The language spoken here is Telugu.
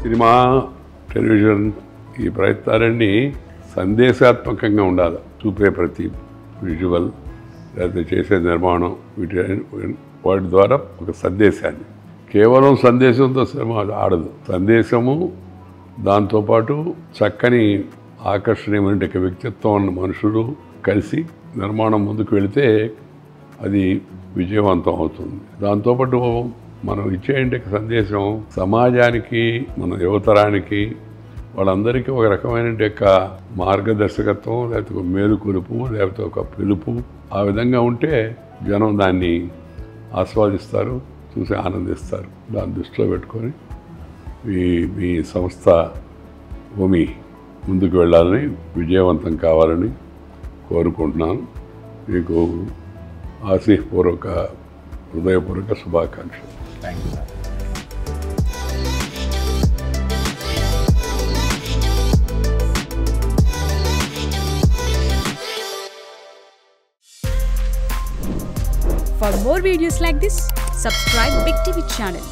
సినిమా, టెలివిజన్ ఈ ప్రయత్నాలన్నీ సందేశాత్మకంగా ఉండాలి. చూపే ప్రతి విజువల్ లేకపోతే చేసే నిర్మాణం వాటి ద్వారా ఒక సందేశాన్ని, కేవలం సందేశంతో సినిమా ఆడదు. సందేశము దాంతోపాటు చక్కని ఆకర్షణీయమైన వ్యక్తిత్వం ఉన్న మనుషులు కలిసి నిర్మాణం ముందుకు వెళితే అది విజయవంతం అవుతుంది. దాంతోపాటు మనం ఇచ్చే సందేశం సమాజానికి, మన యువతరానికి, వాళ్ళందరికీ ఒక రకమైన మార్గదర్శకత్వం, లేకపోతే ఒక మేలుకొలుపు, లేకపోతే ఒక పిలుపు. ఆ విధంగా ఉంటే జనం దాన్ని ఆస్వాదిస్తారు, చూసి ఆనందిస్తారు. దాన్ని దృష్టిలో పెట్టుకొని మీ సంస్థ భూమి ముందుకు వెళ్ళాలని, విజయవంతం కావాలని కోరుకుంటున్నాను. మీకు ఆశీపూర్వక, హృదయపూర్వక శుభాకాంక్షలు. Thank you sir. For more videos like this, subscribe Big TV channel.